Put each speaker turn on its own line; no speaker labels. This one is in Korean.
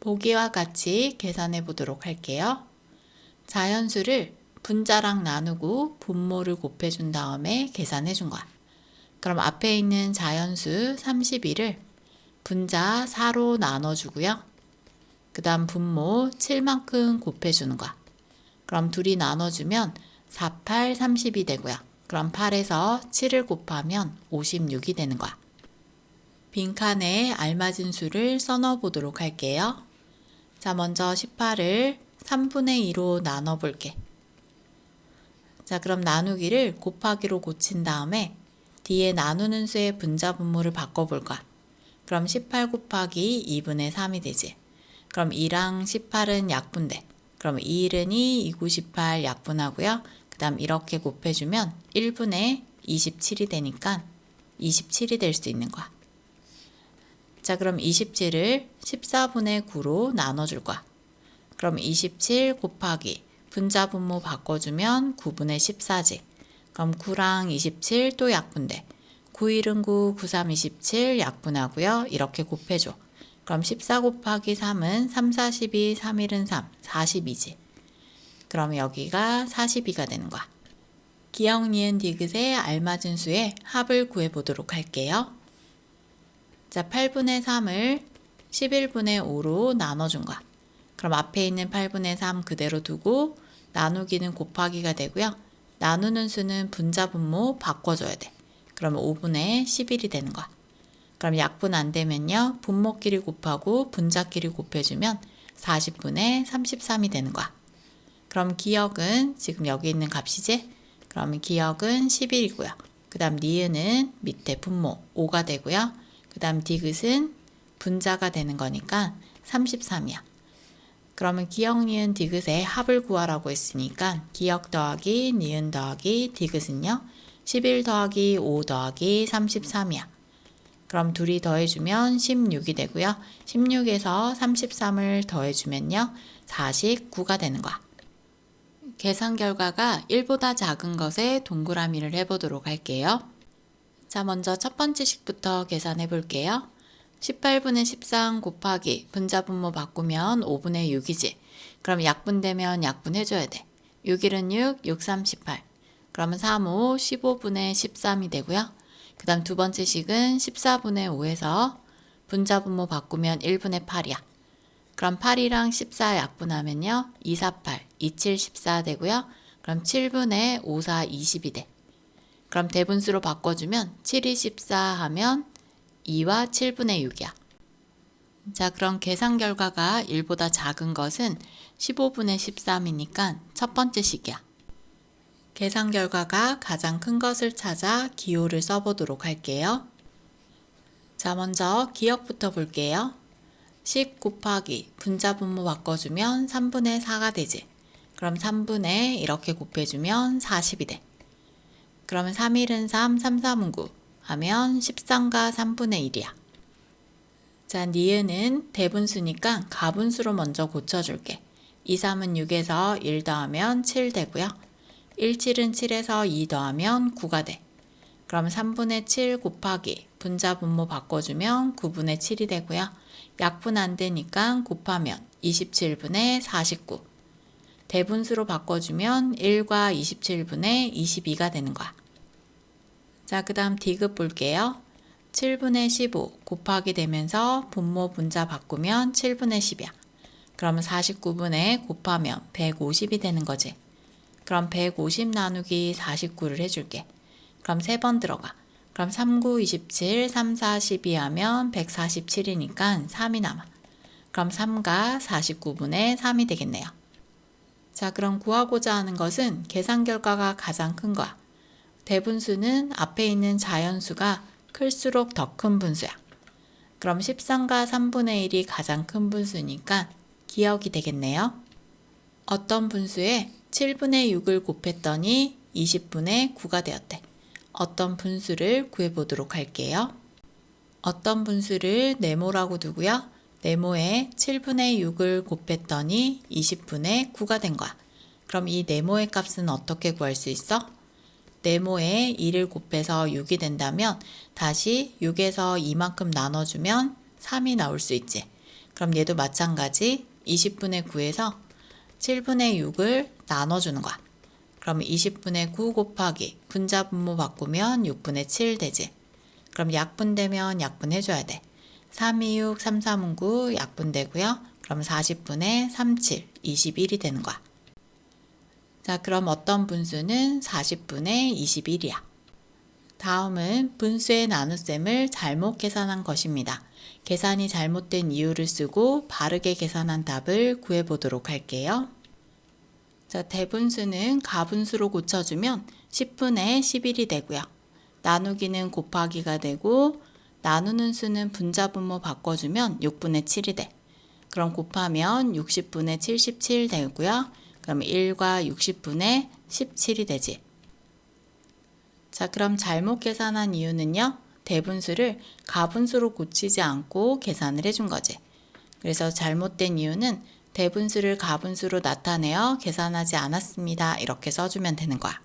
보기와 같이 계산해 보도록 할게요. 자연수를 분자랑 나누고 분모를 곱해준 다음에 계산해 준 거야. 그럼 앞에 있는 자연수 32를 분자 4로 나눠주고요. 그 다음 분모 7만큼 곱해주는 거야. 그럼 둘이 나눠주면 4, 8, 30이 되고요. 그럼 8에서 7을 곱하면 56이 되는 거야. 빈칸에 알맞은 수를 써넣어 보도록 할게요. 자, 먼저 18을 3분의 2로 나눠 볼게. 자, 그럼 나누기를 곱하기로 고친 다음에 뒤에 나누는 수의 분자 분모를 바꿔볼 거야. 그럼 18 곱하기 2분의 3이 되지. 그럼 2랑 18은 약분돼. 그럼 2일은 2, 2, 9, 18 약분하고요. 그 다음 이렇게 곱해주면 1분의 27이 되니까 27이 될 수 있는 거야. 자, 그럼 27을 14분의 9로 나눠줄 거야. 그럼 27 곱하기 분자 분모 바꿔주면 9분의 14지. 그럼 9랑 27 또 약분돼. 9일은 9, 9, 3, 27 약분하고요. 이렇게 곱해줘. 그럼 14 곱하기 3은 3, 42, 3일은 3, 42지. 그럼 여기가 42가 되는 거야. 기역, 니은, 디귿의 알맞은 수의 합을 구해보도록 할게요. 자, 8분의 3을 11분의 5로 나눠준 거야. 그럼 앞에 있는 8분의 3 그대로 두고 나누기는 곱하기가 되고요. 나누는 수는 분자 분모 바꿔줘야 돼. 그러면 5분의 11이 되는 거야. 그럼 약분 안 되면요. 분모끼리 곱하고 분자끼리 곱해주면 40분의 33이 되는 거야. 그럼 기역은 지금 여기 있는 값이지? 그럼 기역은 11이고요. 그 다음 니은은 밑에 분모 5가 되고요. 그 다음 디귿은 분자가 되는 거니까 33이야. 그러면 기역, 니은, 디귿의 합을 구하라고 했으니까 기역 더하기 니은 더하기 디귿은요. 11 더하기 5 더하기 33이야. 그럼 둘이 더해주면 16이 되고요. 16에서 33을 더해주면요. 49가 되는 거야. 계산 결과가 1보다 작은 것에 동그라미를 해보도록 할게요. 자, 먼저 첫 번째 식부터 계산해 볼게요. 18분의 13 곱하기 분자 분모 바꾸면 5분의 6이지. 그럼 약분되면 약분해줘야 돼. 6일은 6, 6, 3, 18. 그러면 3, 5, 15분의 13이 되고요. 그 다음 두 번째 식은 14분의 5에서 분자 분모 바꾸면 1분의 8이야. 그럼 8이랑 14 약분하면요. 2, 4, 8, 2, 7, 14 되고요. 그럼 7분의 5, 4, 20이 돼. 그럼 대분수로 바꿔주면 7이 14 하면 2와 7분의 6이야. 자, 그럼 계산 결과가 1보다 작은 것은 15분의 13이니까 첫 번째 식이야. 계산 결과가 가장 큰 것을 찾아 기호를 써보도록 할게요. 자, 먼저 기역부터 볼게요. 10 곱하기 분자 분모 바꿔주면 3분의 4가 되지. 그럼 3분의 이렇게 곱해주면 40이 돼. 그러면 3일은 3, 3, 3은 9 하면 13가 3분의 1이야. 자, 니은은 대분수니까 가분수로 먼저 고쳐줄게. 2, 3은 6에서 1 더하면 7 되고요. 1, 7은 7에서 2 더하면 9가 돼. 그럼 3분의 7 곱하기 분자 분모 바꿔주면 9분의 7이 되고요. 약분 안 되니까 곱하면 27분의 49. 대분수로 바꿔주면 1과 27분의 22가 되는 거야. 자, 그 다음 디귿 볼게요. 7분의 15 곱하기 되면서 분모 분자 바꾸면 7분의 10이야. 그러면 49분의 곱하면 150이 되는 거지. 그럼 150 나누기 49를 해줄게. 그럼 3번 들어가. 그럼 3, 9, 27, 3, 4, 12 하면 147이니까 3이 남아. 그럼 3가 49분의 3이 되겠네요. 자, 그럼 구하고자 하는 것은 계산 결과가 가장 큰 거야. 대분수는 앞에 있는 자연수가 클수록 더 큰 분수야. 그럼 13과 3분의 1이 가장 큰 분수니까 기역이 되겠네요. 어떤 분수에 7분의 6을 곱했더니 20분의 9가 되었대. 어떤 분수를 구해보도록 할게요. 어떤 분수를 네모라고 두고요. 네모에 7분의 6을 곱했더니 20분의 9가 된 거야. 그럼 이 네모의 값은 어떻게 구할 수 있어? 네모에 2를 곱해서 6이 된다면 다시 6에서 2만큼 나눠주면 3이 나올 수 있지. 그럼 얘도 마찬가지 20분의 9에서 7분의 6을 나눠주는 거야. 그럼 20분의 9 곱하기 분자 분모 바꾸면 6분의 7 되지. 그럼 약분되면 약분해줘야 돼. 3, 2, 6, 3, 3, 9 약분되고요. 그럼 40분의 3, 7, 21이 되는 거야. 자, 그럼 어떤 분수는 40분의 21이야. 다음은 분수의 나눗셈을 잘못 계산한 것입니다. 계산이 잘못된 이유를 쓰고 바르게 계산한 답을 구해보도록 할게요. 자, 대분수는 가분수로 고쳐주면 10분의 11이 되고요. 나누기는 곱하기가 되고 나누는 수는 분자분모 바꿔주면 6분의 7이 돼. 그럼 곱하면 60분의 77 되고요. 그럼 1과 60분의 17이 되지. 자, 그럼 잘못 계산한 이유는요. 대분수를 가분수로 고치지 않고 계산을 해준 거지. 그래서 잘못된 이유는 대분수를 가분수로 나타내어 계산하지 않았습니다. 이렇게 써주면 되는 거야.